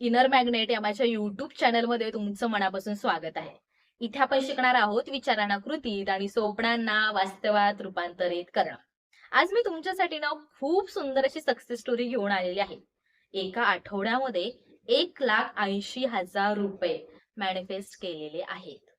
Inner magnet या माझ्या YouTube चॅनलमध्ये तुमचं मनापासून स्वागत आहे. इथे आपण शिकणार आहोत विचारांना कृतीत आणि स्वप्नांना वास्तवात रूपांतरित करणं. आज मी तुमच्यासाठी ना खूप सुंदर अशी सक्सेस स्टोरी घेऊन आलेली आहे. एका आठवड्यामध्ये 1,80,000 रुपये मॅनिफेस्ट केलेले आहेत.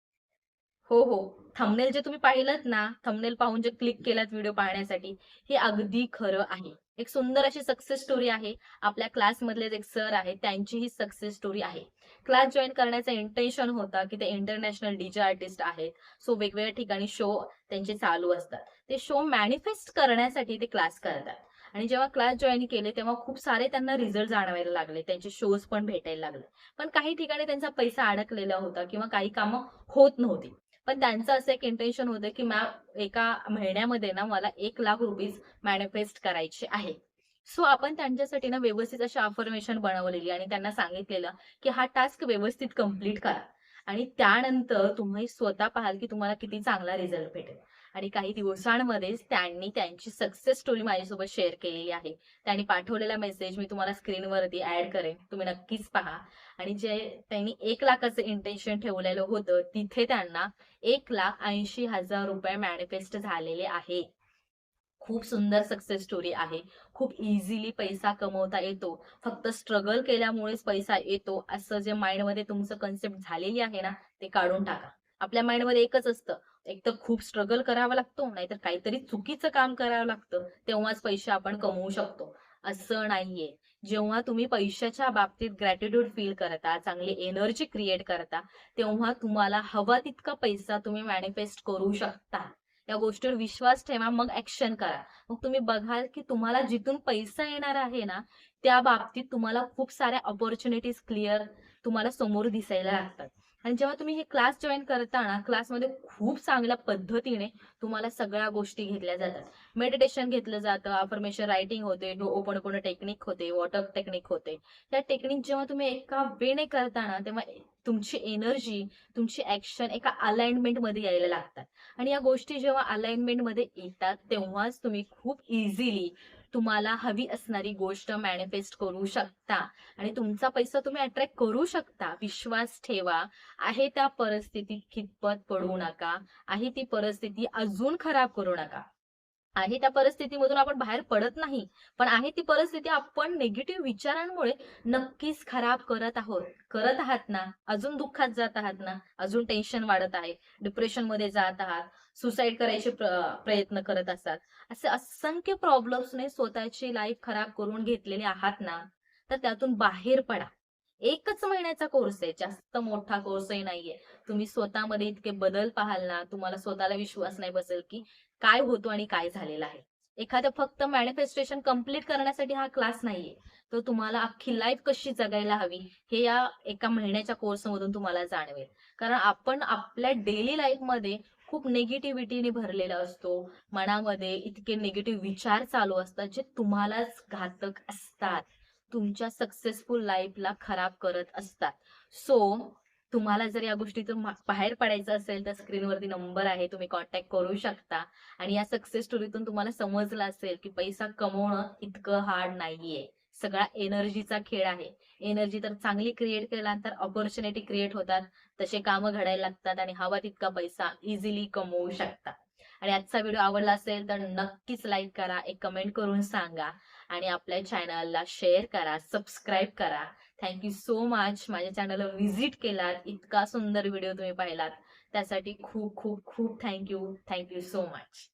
हो, हो. थंबनेल जे तुम्ही पाहिलत ना, थंबनेल पाहून जे क्लिक केलात व्हिडिओ पाहण्यासाठी, हे अगदी खरं आहे. एक सुंदर अशी सक्सेस स्टोरी आहे. आपल्या क्लासमधलेच एक सर आहेत, त्यांची ही सक्सेस स्टोरी आहे. क्लास जॉइन करण्याचा इंटेन्शन होता, की ते इंटरनॅशनल डी आर्टिस्ट आहेत. सो वेगवेगळ्या ठिकाणी शो त्यांचे चालू असतात. ते शो मॅनिफेस्ट करण्यासाठी ते क्लास करतात. आणि जेव्हा क्लास जॉइन केले, तेव्हा खूप सारे त्यांना रिझल्ट जाणवायला लागले. त्यांचे शोज पण भेटायला लागले. पण काही ठिकाणी त्यांचा पैसा अडकलेला होता किंवा काही कामं होत नव्हती. पण त्यांचं असं एक इंटेन्शन होतं, की मॅम एका महिन्यामध्ये ना मला ₹1,00,000 मॅनिफेस्ट करायचे आहे. सो आपण त्यांच्यासाठी ना व्यवस्थित अशी अफर्मेशन बनवलेली आणि त्यांना सांगितलेलं, की हा टास्क व्यवस्थित कंप्लीट करा आणि त्यानंतर तुम्ही स्वतः पाहाल, की तुम्हाला किती चांगला रिझल्ट भेटेल. आणि काही दिवसांमध्येच त्यांनी त्यांची सक्सेस स्टोरी माझ्यासोबत शेअर केलेली आहे. त्यांनी पाठवलेला मेसेज मी तुम्हाला स्क्रीनवरती ॲड करेन. तुम्ही नक्कीच पहा. आणि जे त्यांनी 1,00,000चं इंटेन्शन ठेवलेलं होतं, तिथे त्यांना 1,80,000 रुपये मॅनिफेस्ट झालेले आहे. खूप सुंदर सक्सेस स्टोरी आहे. खूप इझिली पैसा कमवता येतो. फक्त स्ट्रगल केल्यामुळेच पैसा येतो, असं जे माइंडमध्ये तुमचं कन्सेप्ट झालेली आहे ना, ते काढून टाका. आपल्या माइंडमध्ये एकच असतं, एक तर खूप स्ट्रगल करावा लागतो, नाहीतर काहीतरी चुकीचं काम करावं लागतं, तेव्हाच पैसे आपण कमवू शकतो. असं नाहीये. जेव्हा तुम्ही पैशाच्या बाबतीत ग्रॅटिट्यूड फील करता, चांगली एनर्जी क्रिएट करता, तेव्हा तुम्हाला हवा तितका पैसा तुम्ही मॅनिफेस्ट करू शकता. या गोष्टीवर विश्वास ठेवा, मग ॲक्शन करा. मग तुम्ही बघाल, की तुम्हाला जिथून पैसा येणार आहे ना, त्या बाबतीत तुम्हाला खूप साऱ्या अपॉर्च्युनिटीज क्लिअर तुम्हाला समोर दिसायला लागतात. आणि जेव्हा तुम्ही हे क्लास जॉइन करता ना, क्लासमध्ये खूप चांगल्या पद्धतीने तुम्हाला सगळ्या गोष्टी घेतल्या जातात. मेडिटेशन घेतलं जातं, अफर्मेशन रायटिंग होते, होओपोनोपोनो टेक्निक होते, वॉटर टेक्निक होते. त्या टेक्निक जेव्हा तुम्ही एका वेने करता ना, तेव्हा तुमची एनर्जी, तुमची ॲक्शन एका अलाइनमेंटमध्ये यायला लागतात. आणि या गोष्टी जेव्हा अलाइनमेंटमध्ये येतात, तेव्हाच तुम्ही खूप इझिली तुम्हाला हवी असणारी गोष्ट मॅनिफेस्ट करू शकता आणि तुमचा पैसा तुम्ही अट्रॅक्ट करू शकता. विश्वास ठेवा. आहे त्या परिस्थितीत खितपत पडू नका. आहे ती परिस्थिती अजून खराब करू नका. आहे त्या परिस्थितीमधून आपण बाहेर पडत नाही. पण आहे ती परिस्थिती आपण निगेटिव्ह विचारांमुळे नक्कीच खराब करत आहात ना, अजून दुःखात जात आहात ना, अजून टेन्शन वाढत आहे, डिप्रेशनमध्ये जात आहात, सुसाईड करायचे प्रयत्न करत असाल. असे असंख्य प्रॉब्लेम्सने स्वतःची लाईफ खराब करून घेतलेली आहात ना, तर त्यातून बाहेर पडा. 1च महिन्याचा कोर्स आहे, जास्त मोठा कोर्सही नाहीये. तुम्ही स्वतःमध्ये इतके बदल पाहाल ना, तुम्हाला स्वतःला विश्वास नाही बसेल, की काय होतो आणि काय झालेलं आहे. एखादं फक्त मॅनिफेस्टेशन कंप्लीट करण्यासाठी हा क्लास नाहीये. तो तुम्हाला अख्खी लाईफ कशी जगायला हवी, हे या एका महिन्याच्या कोर्समधून तुम्हाला जाणवेल. कारण आपण आपल्या डेली लाईफमध्ये खूप निगेटिव्हिटीने भरलेला असतो. मनामध्ये इतके निगेटिव्ह विचार चालू असतात, जे तुम्हालाच घातक असतात. तुमच्या सक्सेसफुल लाईफला खराब करत असतात. सो तुम्हाला जर या गोष्टीतून बाहेर पडायचं असेल, तर स्क्रीनवरती नंबर आहे. तुम्ही कॉन्टॅक्ट करू शकता. आणि या सक्सेस स्टोरीतून तुम्हाला समजलं असेल, की पैसा कमवणं इतकं हार्ड नाहीये. सगळा एनर्जीचा खेळ आहे. एनर्जी तर चांगली क्रिएट केल्यानंतर अपॉर्च्युनिटी क्रिएट होतात. तसे कामं घडायला लागतात आणि हवा तितका पैसा इझिली कमवू शकता. आणि आजचा व्हिडिओ आवडला असेल तर नक्कीच लाईक करा, एक कमेंट करून सांगा आणि आपल्या चॅनलला शेअर करा, सबस्क्राईब करा. Thank you so much. माझ्या चॅनलला व्हिजिट केलात, इतका सुंदर व्हिडिओ तुम्ही पाहिलात. त्यासाठी खूप खूप खूप thank you. Thank you so much.